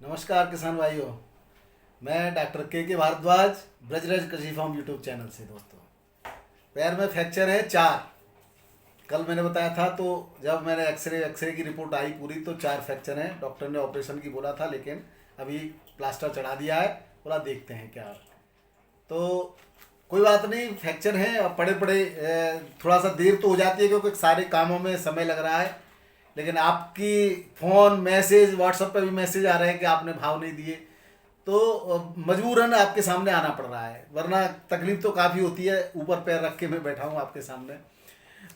नमस्कार किसान भाइयों। मैं डॉक्टर के भारद्वाज, ब्रजराज कृषि फार्म यूट्यूब चैनल से। दोस्तों, पैर में फ्रैक्चर है 4। कल मैंने बताया था, तो जब मैंने एक्सरे की रिपोर्ट आई पूरी तो 4 फ्रैक्चर हैं। डॉक्टर ने ऑपरेशन की बोला था, लेकिन अभी प्लास्टर चढ़ा दिया है। बोला देखते हैं क्या। तो कोई बात नहीं, फ्रैक्चर है और पड़े पड़े थोड़ा सा देर तो हो जाती है, क्योंकि सारे कामों में समय लग रहा है। लेकिन आपकी फ़ोन मैसेज, व्हाट्सएप पे भी मैसेज आ रहे हैं कि आपने भाव नहीं दिए, तो मजबूरन आपके सामने आना पड़ रहा है, वरना तकलीफ तो काफ़ी होती है। ऊपर पैर रख के मैं बैठा हूँ आपके सामने।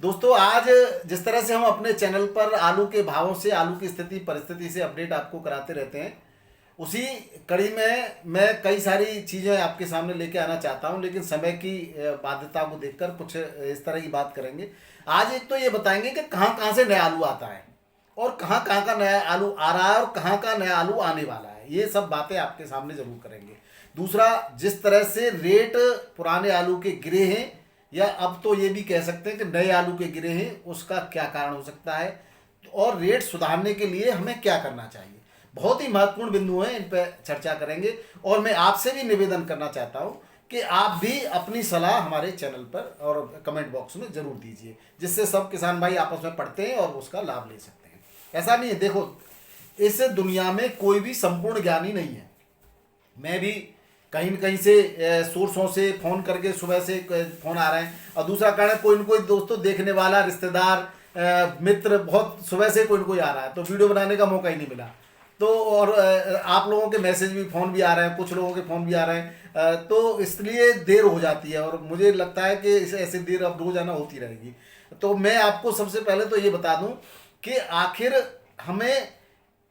दोस्तों, आज जिस तरह से हम अपने चैनल पर आलू के भावों से, आलू की स्थिति परिस्थिति से अपडेट आपको कराते रहते हैं, उसी कड़ी में मैं कई सारी चीज़ें आपके सामने लेके आना चाहता हूं, लेकिन समय की बाध्यता को देखकर कुछ इस तरह की बात करेंगे। आज एक तो ये बताएंगे कि कहाँ कहाँ से नया आलू आता है और कहाँ कहाँ का नया आलू आ रहा है और कहाँ का नया आलू आने वाला है। ये सब बातें आपके सामने जरूर करेंगे। दूसरा, जिस तरह से रेट पुराने आलू के गिरे हैं, या अब तो ये भी कह सकते हैं कि नए आलू के गिरे हैं, उसका क्या कारण हो सकता है और रेट सुधारने के लिए हमें क्या करना चाहिए। बहुत ही महत्वपूर्ण बिंदु हैं, इन पर चर्चा करेंगे। और मैं आपसे भी निवेदन करना चाहता हूं कि आप भी अपनी सलाह हमारे चैनल पर और कमेंट बॉक्स में जरूर दीजिए, जिससे सब किसान भाई आपस में पढ़ते हैं और उसका लाभ ले सकते हैं। ऐसा नहीं है, देखो, इस दुनिया में कोई भी संपूर्ण ज्ञानी नहीं है। मैं भी कहीं न कहीं से सोर्सों से फ़ोन करके, सुबह से फ़ोन आ रहे हैं, और दूसरा कारण है कोई न कोई दोस्तों, देखने वाला, रिश्तेदार, मित्र, बहुत सुबह से कोई न कोई आ रहा है, तो वीडियो बनाने का मौका ही नहीं मिला। तो और आप लोगों के मैसेज भी, फ़ोन भी आ रहे हैं, कुछ लोगों के फ़ोन भी आ रहे हैं, तो इसलिए देर हो जाती है। और मुझे लगता है कि ऐसी देर अब रोज़ाना होती रहेगी। तो मैं आपको सबसे पहले तो ये बता दूं कि आखिर हमें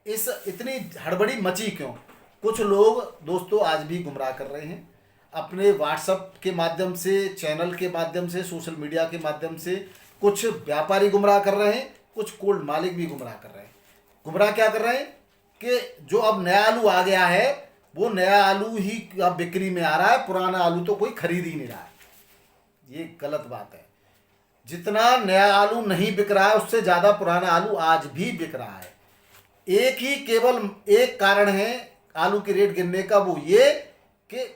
इस इतनी हड़बड़ी मची क्यों। कुछ लोग दोस्तों आज भी गुमराह कर रहे हैं, अपने व्हाट्सएप के माध्यम से, चैनल के माध्यम से, सोशल मीडिया के माध्यम से। कुछ व्यापारी गुमराह कर रहे हैं, कुछ कोल्ड मालिक भी गुमराह कर रहे हैं। गुमराह क्या कर रहे हैं कि जो अब नया आलू आ गया है, वो नया आलू ही अब बिक्री में आ रहा है, पुराना आलू तो कोई खरीद ही नहीं रहा है। ये गलत बात है। जितना नया आलू नहीं बिक रहा है, उससे ज़्यादा पुराना आलू आज भी बिक रहा है। एक ही, केवल एक कारण है आलू के रेट गिरने का, वो ये कि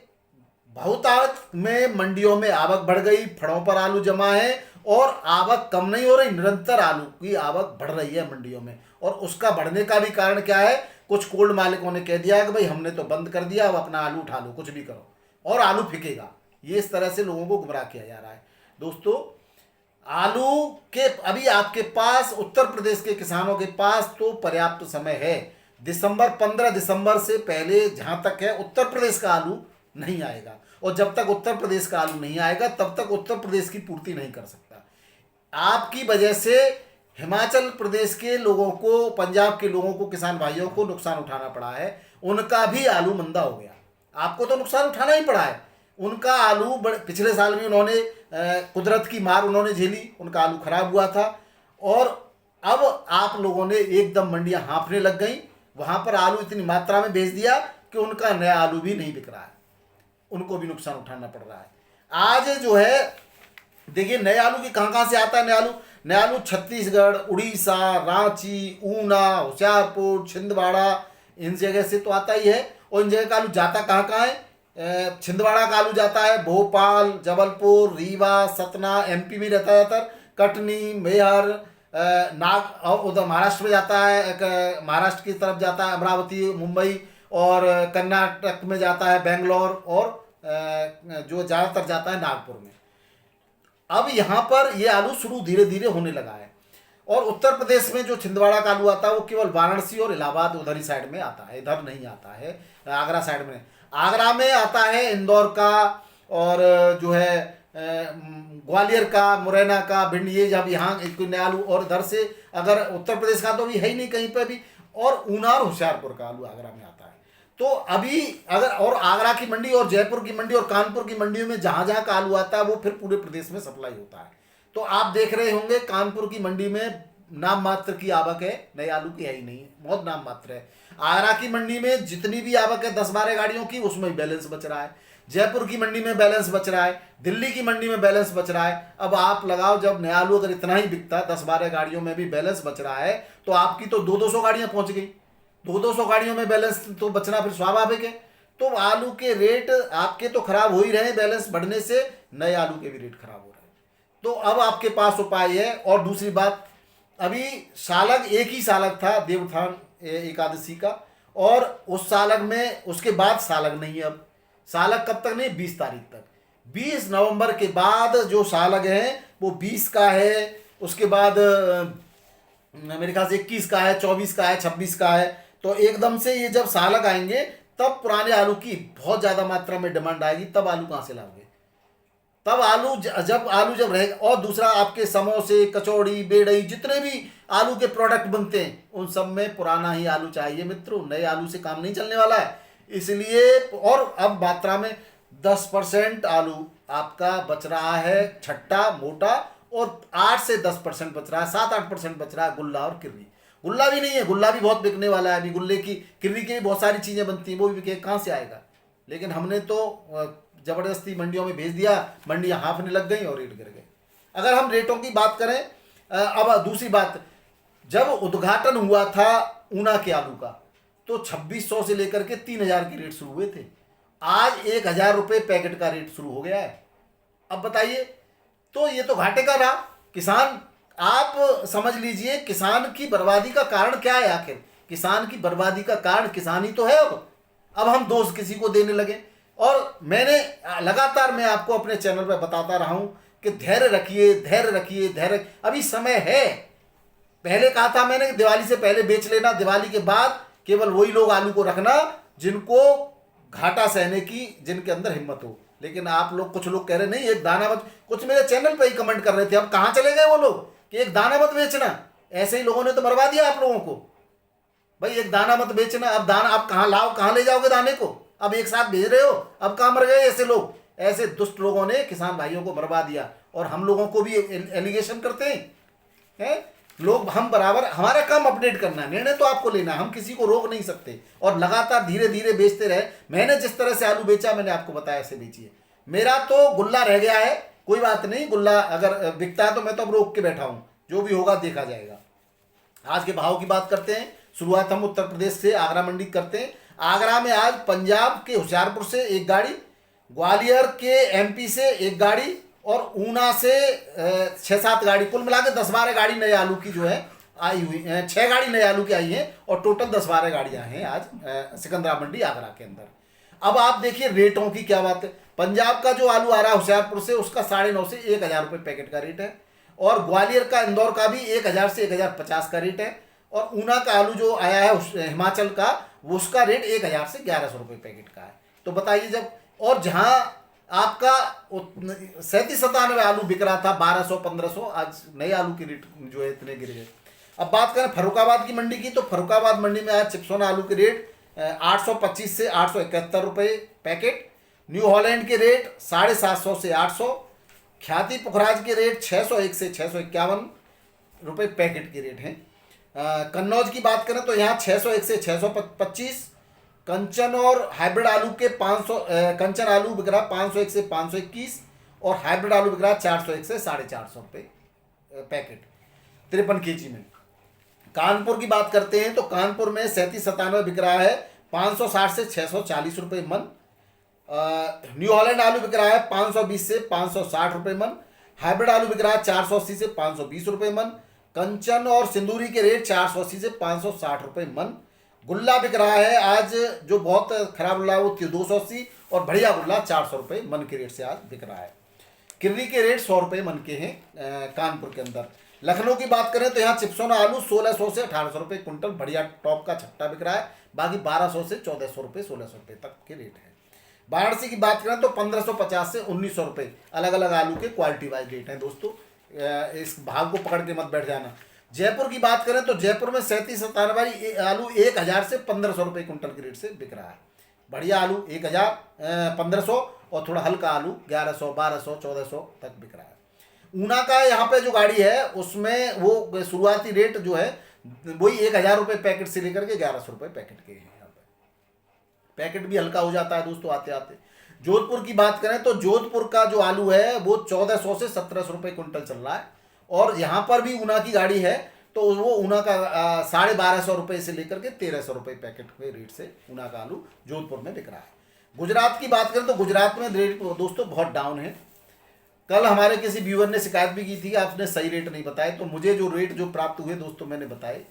बहुतायत में मंडियों में आवक बढ़ गई, फड़ों पर आलू जमा है, और आवक कम नहीं हो रही, निरंतर आलू की आवक बढ़ रही है मंडियों में। और उसका बढ़ने का भी कारण क्या है, कुछ कोल्ड मालिकों ने कह दिया कि भाई हमने तो बंद कर दिया, अब अपना आलू उठा लो, कुछ भी करो और आलू फिकेगा। ये इस तरह से लोगों को गुमराह किया जा रहा है। दोस्तों, आलू के अभी आपके पास, उत्तर प्रदेश के किसानों के पास तो पर्याप्त समय है। 15 दिसंबर से पहले जहां तक है, उत्तर प्रदेश का आलू नहीं आएगा, और जब तक उत्तर प्रदेश का आलू नहीं आएगा, तब तक उत्तर प्रदेश की पूर्ति नहीं कर सकता। आपकी वजह से हिमाचल प्रदेश के लोगों को, पंजाब के लोगों को, किसान भाइयों को नुकसान उठाना पड़ा है। उनका भी आलू मंदा हो गया। आपको तो नुकसान उठाना ही पड़ा है। उनका आलू पिछले साल में उन्होंने कुदरत की मार उन्होंने झेली, उनका आलू खराब हुआ था, और अब आप लोगों ने एकदम मंडियां हाँफने लग गई। वहां पर आलू इतनी मात्रा में बेच दिया कि उनका नया आलू भी नहीं बिक रहा है, उनको भी नुकसान उठाना पड़ रहा है। आज जो है, देखिए, नए आलू की कहाँ कहाँ से आता है नया आलू। नया आलू छत्तीसगढ़, उड़ीसा, रांची, ऊना, होशियारपुर, छिंदवाड़ा, इन जगह से तो आता ही है। और इन जगह का आलू जाता कहाँ कहाँ है? छिंदवाड़ा का आलू जाता है भोपाल, जबलपुर, रीवा, सतना, एमपी में रहता है ज़्यादातर, कटनी, मेहर, नाग, और उधर महाराष्ट्र में जाता है, महाराष्ट्र की तरफ जाता है अमरावती, मुंबई, और कर्नाटक में जाता है बेंगलोर, और जो ज़्यादातर जाता है नागपुर में। अब यहाँ पर ये आलू शुरू धीरे धीरे होने लगा है। और उत्तर प्रदेश में जो छिंदवाड़ा का आलू आता है, वो केवल वाराणसी और इलाहाबाद उधर ही साइड में आता है, इधर नहीं आता है, आगरा साइड में। आगरा में आता है इंदौर का, और जो है ग्वालियर का, मुरैना का, भिंड, ये जब यहाँ कोई नया आलू। और इधर से अगर उत्तर प्रदेश का तो भी है ही नहीं कहीं पर भी। और ऊना और होशियारपुर का आलू आगरा में आता है। तो अभी अगर, और आगरा की मंडी और जयपुर की मंडी और कानपुर की मंडियों में जहाँ जहाँ का आलू आता है, वो फिर पूरे प्रदेश में सप्लाई होता है। तो आप देख रहे होंगे कानपुर की मंडी में नाम मात्र की आवक है, नए आलू की है ही नहीं, बहुत नाम मात्र है। आगरा की मंडी में जितनी भी आवक है 10-12 गाड़ियों की, उसमें बैलेंस बच रहा है। जयपुर की मंडी में बैलेंस बच रहा है, दिल्ली की मंडी में बैलेंस बच रहा है। अब आप लगाओ, जब नया आलू अगर इतना ही बिकता है, 10-12 गाड़ियों में भी बैलेंस बच रहा है, तो आपकी तो 200-200 गाड़ियां पहुंच गई। 200 गाड़ियों में बैलेंस तो बचना फिर स्वाभाविक है। तो आलू के रेट आपके तो खराब हो ही रहे हैं, बैलेंस बढ़ने से नए आलू के भी रेट खराब हो रहे हैं। तो अब आपके पास उपाय है। और दूसरी बात, अभी सालग एक ही सालग था देवउत्थान एकादशी का, और उस सालग में उसके बाद सालग नहीं है। अब सालग कब तक नहीं, 20 तारीख तक। 20 नवंबर के बाद जो सालग है वो 20 का है, उसके बाद मेरे ख्याल से 21 का है, 24 का है, 26 का है। तो एकदम से ये जब सालग आएंगे तब पुराने आलू की बहुत ज़्यादा मात्रा में डिमांड आएगी, तब आलू कहाँ से लाओगे? तब आलू जब रहेगा। और दूसरा, आपके समोसे, कचौड़ी, बेड़ई, जितने भी आलू के प्रोडक्ट बनते हैं उन सब में पुराना ही आलू चाहिए मित्रों, नए आलू से काम नहीं चलने वाला है। इसलिए और अब मात्रा में 10% आलू आपका बच रहा है छट्टा मोटा, और 8 से 10% बच रहा है, 7-8% बच रहा है गुल्ला और किर्री। गुल्ला भी नहीं है, गुल्ला भी बहुत बिकने वाला है अभी। गुल्ले की, किर्री की भी बहुत सारी चीज़ें बनती हैं, वो भी बिके, कहाँ से आएगा? लेकिन हमने तो जबरदस्ती मंडियों में भेज दिया, मंडियां हाँफने लग गई और रेट गिर गए। अगर हम रेटों की बात करें, अब दूसरी बात, जब उद्घाटन हुआ था ऊना के आलू का तो 2600 से लेकर के 3000 के रेट शुरू हुए थे। आज 1000 रुपये पैकेट का रेट शुरू हो गया है। अब बताइए, तो ये तो घाटे का रहा। किसान, आप समझ लीजिए, किसान की बर्बादी का कारण क्या है आखिर? किसान की बर्बादी का कारण किसान ही तो है। अब हम दोष किसी को देने लगे। और मैंने लगातार, मैं आपको अपने चैनल पर बताता रहा हूं कि धैर्य रखिए, धैर्य रखिए, धैर्य, अभी समय है। पहले कहा था मैंने कि दिवाली से पहले बेच लेना, दिवाली के बाद केवल वही लोग आलू को रखना जिनको घाटा सहने की, जिनके अंदर हिम्मत हो। लेकिन आप लोग, कुछ लोग कह रहे नहीं एक दाना मत, कुछ मेरे चैनल पर ही कमेंट कर रहे थे, अब कहाँ चले गए वो लोग कि एक दाना मत बेचना। ऐसे ही लोगों ने तो मरवा दिया आप लोगों को, भाई एक दाना मत बेचना। अब दाना आप कहाँ लाओ, कहाँ ले जाओगे दाने को? अब एक साथ भेज रहे हो, अब कहाँ मर गए ऐसे लोग? ऐसे दुष्ट लोगों ने किसान भाइयों को मरवा दिया, और हम लोगों को भी एलिगेशन करते हैं लोग। हम बराबर, हमारा काम अपडेट करना है, निर्णय तो आपको लेना है, हम किसी को रोक नहीं सकते। और लगातार धीरे धीरे बेचते रहे। मैंने जिस तरह से आलू बेचा, मैंने आपको बताया ऐसे बेचिए। मेरा तो गुल्ला रह गया है, कोई बात नहीं, गुल्ला अगर बिकता है तो मैं तो अब रोक के बैठा हूँ, जो भी होगा देखा जाएगा। आज के भाव की बात करते हैं। शुरुआत हम उत्तर प्रदेश से आगरा मंडी करते हैं। आगरा में आज पंजाब के होशियारपुर से एक गाड़ी, ग्वालियर के एमपी से एक गाड़ी, और ऊना से 6-7 गाड़ी, कुल मिला के 10-12 गाड़ी नए आलू की जो है आई हुई, 6 गाड़ी नए आलू की आई हैं, और टोटल 10-12 गाड़ियां हैं आज सिकंदरा मंडी आगरा के अंदर। अब आप देखिए रेटों की क्या बात है। पंजाब का जो आलू आ रहा है होशियारपुर से, उसका 950 से 1000 रुपये पैकेट का रेट है। और ग्वालियर का, इंदौर का भी 1000 से 1050 का रेट है। और ऊना का आलू जो आया है हिमाचल का, वो उसका रेट 1000 से 1100 रुपये पैकेट का है। तो बताइए, जब, और जहां आपका 37-97 आलू बिक रहा था 1200-1500, आज नए आलू की रेट जो है इतने गिर गए। अब बात करें फर्रुखाबाद की मंडी की, तो फर्रुखाबाद मंडी में आज चिप्सोना आलू के रेट 825 से 871 रुपये पैकेट। न्यू हॉलैंड के रेट 750 से 800। ख्याति पुखराज के रेट 601 से 651 रुपये पैकेट के रेट हैं। कन्नौज की बात करें तो यहाँ 601 से 625। कंचन और हाइब्रिड आलू के 500, कंचन आलू बिक रहा 501 से 521, और हाइब्रिड आलू बिक रहा 401 से 450 रुपये पैकेट 53 kg में। कानपुर की बात करते हैं तो कानपुर में 37-97 बिक रहा है 560 से 640 रुपये मन। न्यू हॉलैंड आलू बिक रहा है 520 से 560 रुपये मन। हाइब्रिड आलू बिक रहा है 480 से 520 रुपये मन। कंचन और सिंदूरी के रेट 480 से 560 रुपये मन। गुल्ला बिक रहा है आज, जो बहुत खराब गुल्ला है वो 280, और बढ़िया गुल्ला 400 रुपये मन के रेट से आज बिक रहा है। किर्री के रेट 100 रुपये मन के हैं कानपुर के अंदर। लखनऊ की बात करें तो यहाँ चिप्सोना आलू 1600 से 1800 रुपये कुंटल, बढ़िया टॉप का छट्टा बिक रहा है। बाकी 1200 से 1400 रुपये, 1600 रुपये तक के रेट है। वाराणसी की बात करें तो 1550 से 1900 रुपये, अलग अलग आलू के क्वालिटी वाइज रेट हैं दोस्तों, इस भाव को पकड़ के मत बैठ जाना। जयपुर की बात करें तो जयपुर में 37-97 आलू 1000 से 1500 रुपये कुंटल के रेट से बिक रहा है। बढ़िया आलू 1000, 1500, और थोड़ा हल्का आलू 1100, 1200, 1400 तक बिक रहा है। ऊना का यहाँ पे जो गाड़ी है उसमें वो शुरुआती रेट जो है वही 1000 रुपये पैकेट से लेकर के 1100 रुपये पैकेट के हैं। यहाँ पे पैकेट भी हल्का हो जाता है दोस्तों आते आते। जोधपुर की बात करें तो जोधपुर का जो आलू है वो 1400 से 1700 रुपये कुंटल चल रहा है। और यहाँ पर भी ऊना की गाड़ी है तो वो ऊना का 1250 रुपये से लेकर के 1300 रुपये पैकेट के रेट से ऊना का आलू जोधपुर में बिक रहा है। गुजरात की बात करें तो गुजरात में रेट दोस्तों बहुत डाउन है। कल हमारे किसी व्यूअर ने शिकायत भी की थी, आपने सही रेट नहीं बताए, तो मुझे जो रेट जो प्राप्त हुए दोस्तों मैंने बताए।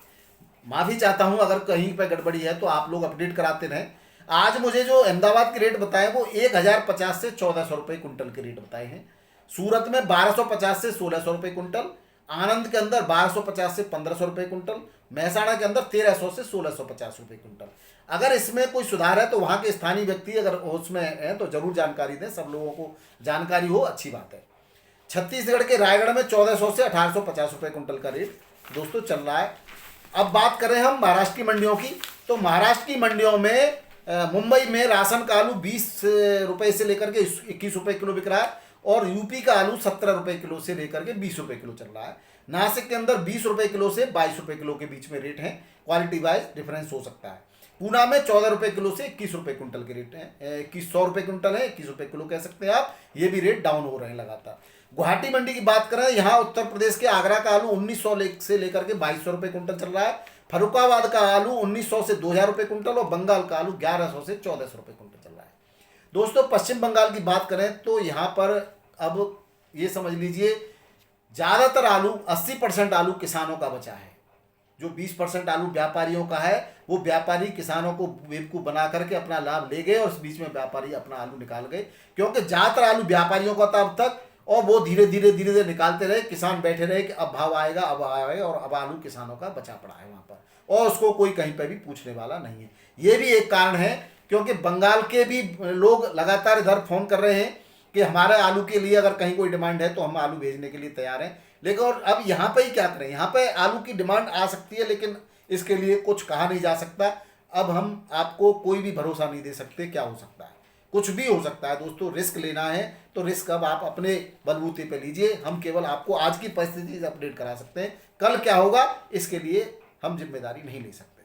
माफ़ी चाहता हूं अगर कहीं पर गड़बड़ी है तो आप लोग अपडेट कराते रहें। आज मुझे जो अहमदाबाद के रेट बताए वो 1050 से 1400 रुपये कुंटल के रेट बताए हैं। सूरत में 1250 से 1600 रुपये कुंटल, आनंद के अंदर 1250 से 1500 रुपये कुंटल, महसाणा के अंदर 1300 से 1650 रुपये कुंटल। अगर इसमें कोई सुधार है तो वहाँ के स्थानीय व्यक्ति अगर उसमें है तो जरूर जानकारी दें, सब लोगों को जानकारी हो, अच्छी बात है। छत्तीसगढ़ के रायगढ़ में 1400 से 1850 रुपये कुंटल का रेट दोस्तों चल रहा है। अब बात करें हम महाराष्ट्र की मंडियों की, तो महाराष्ट्र की मंडियों में मुंबई में राशन का आलू 20 रुपये से लेकर के 21 रुपये किलो बिक रहा है, और यूपी का आलू 17 रुपये किलो से लेकर के 20 रुपये किलो चल रहा है। नासिक के अंदर 20 रुपये किलो से 22 रुपये किलो के बीच में रेट है, क्वालिटी वाइज डिफरेंस हो सकता है। पूना में 14 रुपये किलो से 21 रुपये कुंटल के रेट हैं, 2100 रुपये कुंटल है, 21 रुपये किलो कह सकते हैं आप, ये भी रेट डाउन हो रहे हैं लगातार। गुवाहाटी मंडी की बात करें, यहाँ उत्तर प्रदेश के आगरा का आलू 1900 से लेकर के 2200 रुपये कुंटल चल रहा है। फरुखाबाद का आलू 1900 से 2000 रुपये कुंटल, और बंगाल का आलू 1100 से 1400 रुपये कुंटल चल रहा है। दोस्तों पश्चिम बंगाल की बात करें तो यहाँ पर अब ये समझ लीजिए ज़्यादातर आलू 80% आलू किसानों का बचा है। जो 20% आलू व्यापारियों का है, वो व्यापारी किसानों को बेवकूफ़ बना करके अपना लाभ ले गए, और इस बीच में व्यापारी अपना आलू निकाल गए, क्योंकि ज़्यादातर आलू व्यापारियों का था अब तक, और वो धीरे धीरे निकालते रहे। किसान बैठे रहे कि अब भाव आएगा, अब आएगा, और अब आलू किसानों का बचा पड़ा है वहाँ पर, और उसको कोई कहीं पर भी पूछने वाला नहीं है। ये भी एक कारण है, क्योंकि बंगाल के भी लोग लगातार इधर फ़ोन कर रहे हैं कि हमारे आलू के लिए अगर कहीं कोई डिमांड है तो हम आलू भेजने के लिए तैयार हैं। लेकिन और अब यहाँ पे ही क्या करें, यहाँ पे आलू की डिमांड आ सकती है, लेकिन इसके लिए कुछ कहा नहीं जा सकता। अब हम आपको कोई भी भरोसा नहीं दे सकते, क्या हो सकता है, कुछ भी हो सकता है दोस्तों। रिस्क लेना है तो रिस्क अब आप अपने बलबूते पे लीजिए, हम केवल आपको आज की परिस्थिति से अपडेट करा सकते हैं, कल क्या होगा इसके लिए हम जिम्मेदारी नहीं ले सकते।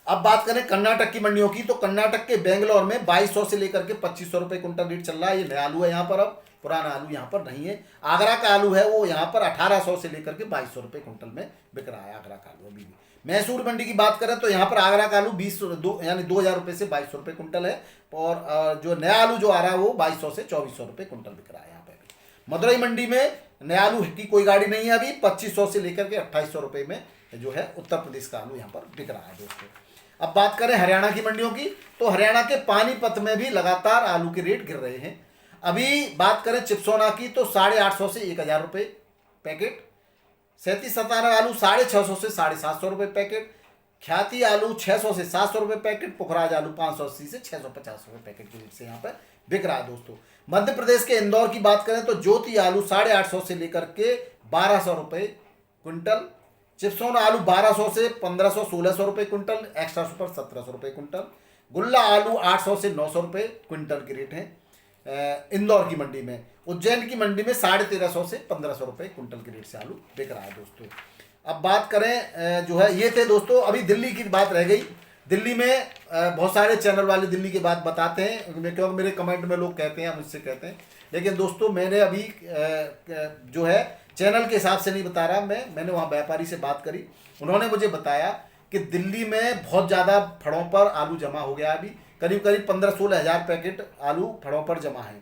अब बात करें कर्नाटक की मंडियों की, तो कर्नाटक के बेंगलोर में 2200 से लेकर के 2500 रुपये कुंटल रेट चल रहा है। ये नया आलू है यहाँ पर, अब पुराना आलू यहाँ पर नहीं है। आगरा का आलू है वो यहाँ पर 1800 से लेकर के 2200 रुपये कुंटल में बिक रहा है आगरा का आलू अभी भी। मैसूर मंडी की बात करें तो यहाँ पर आगरा का आलू 2000 रुपये से 2200 रुपये कुंटल है, और जो नया आलू जो आ रहा है वो 2200 से 2400 रुपये कुंटल बिक रहा है यहाँ पर भी। मदुरई मंडी में नया आलू की कोई गाड़ी नहीं है अभी, 2500 से लेकर के 2800 रुपये में जो है उत्तर प्रदेश का आलू यहाँ पर बिक रहा है दोस्तों। अब बात करें हरियाणा की मंडियों की, तो हरियाणा के पानीपत में भी लगातार आलू के रेट गिर रहे हैं। अभी बात करें चिप्सोना की तो 850 से 1000 रुपये पैकेट, 3797 आलू 650 से 750 रुपये पैकेट, ख्याति आलू 600 से 700 रुपये पैकेट, पुखराज आलू 580 से 650 रुपये पैकेट के रेट से यहाँ पर बिक रहा है दोस्तों। मध्य प्रदेश के इंदौर की बात करें तो ज्योति आलू 850 से लेकर के 1200 रुपये क्विंटल, चिप्सोना आलू 1200 से 1500 1600 रुपये क्विंटल, एक्स्ट्रा सुपर 1700 रुपये क्विंटल, गुल्ला आलू 800 से 900 रुपये क्विंटल के रेट हैं इंदौर की मंडी में। उज्जैन की मंडी में 1350 से 1500 रुपये क्विंटल के रेट से आलू बिक रहा है दोस्तों। अब बात करें जो है ये थे दोस्तों, अभी दिल्ली की बात रह गई। दिल्ली में बहुत सारे चैनल वाले दिल्ली की बात बताते हैं, क्योंकि मेरे कमेंट में लोग कहते हैं, मुझसे कहते हैं, लेकिन दोस्तों मैंने अभी जो है चैनल के हिसाब से नहीं बता रहा, मैंने वहाँ व्यापारी से बात करी, उन्होंने मुझे बताया कि दिल्ली में बहुत ज़्यादा फड़ों पर आलू जमा हो गया, अभी करीब 15-16 हज़ार पैकेट आलू फड़ों पर जमा है,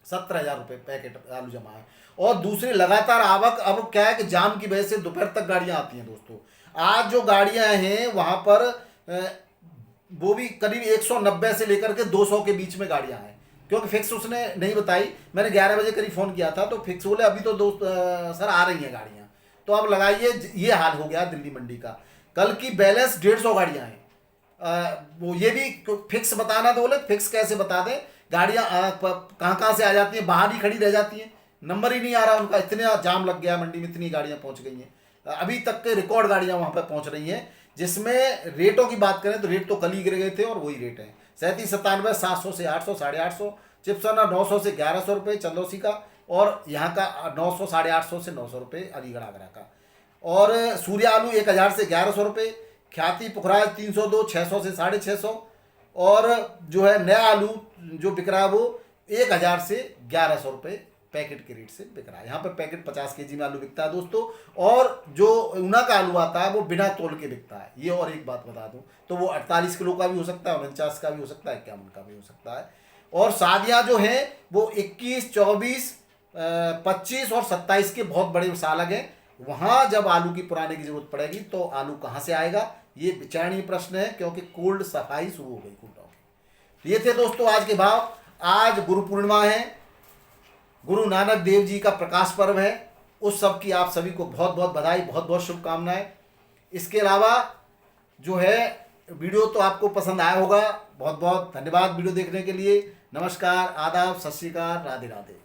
17,000 रुपये पैकेट आलू जमा है। और दूसरी लगातार आवक, अब क्या है कि जाम की वजह से दोपहर तक गाड़ियाँ आती हैं दोस्तों। आज जो गाड़ियाँ हैं वहाँ पर वो भी करीब 190 से लेकर के 200 के बीच में गाड़ियाँ हैं, क्योंकि फिक्स उसने नहीं बताई। मैंने 11 बजे करीब फ़ोन किया था तो फिक्स बोले अभी तो दोस्त सर आ रही हैं गाड़ियाँ। तो अब लगाइए, ये हाल हो गया दिल्ली मंडी का। कल की बैलेंस 150 गाड़ियाँ हैं, वो ये भी फिक्स बताना, तो बोले फिक्स कैसे बता दें, गाड़ियाँ कहाँ से आ जाती हैं, बाहर ही खड़ी रह जाती हैं, नंबर ही नहीं आ रहा उनका, इतना जाम लग गया मंडी में, इतनी गाड़ियाँ पहुँच गई हैं। अभी तक के रिकॉर्ड गाड़ियाँ वहाँ पर पहुँच रही हैं। जिसमें रेटों की बात करें तो रेट तो कल ही गिर गए थे और वही रेट हैं 3797 700 से 800 850, चिप्सना 900 से 1100 रुपये चंदौसी का, और यहाँ का 900 850 से 900 रुपये अलीगढ़ आगरा का, और सूर्य आलू 1000 से 1100 रुपये, ख्याति पुखराज 302 600 से 650, और जो है नया आलू जो बिक रहा है वो 1000 से 1100 रुपये पैकेट के रेट से बिक रहा है। यहाँ पर पैकेट 50 केजी में आलू बिकता है दोस्तों, और जो ऊना का आलू आता है वो बिना तोल के बिकता है। ये और एक बात बता दूं, तो वो 48 किलो का भी हो सकता है, 49 का भी हो सकता है, 51 का भी हो सकता है। और शादियाँ जो हैं वो 21, 24, 25 और 27 के बहुत बड़े सालग हैं। वहाँ जब आलू की पुराने की जरूरत पड़ेगी तो आलू कहाँ से आएगा, ये विचारणीय प्रश्न है, क्योंकि कोल्ड सफाई शुरू हो गई कुंडों की। ये थे दोस्तों आज के भाव। आज गुरु पूर्णिमा है, गुरु नानक देव जी का प्रकाश पर्व है। उस सब की आप सभी को बहुत बहुत बधाई, बहुत बहुत शुभकामनाएं। इसके अलावा जो है वीडियो तो आपको पसंद आया होगा। बहुत बहुत धन्यवाद वीडियो देखने के लिए। नमस्कार, आदाब, सत श्री अकाल, राधे राधे।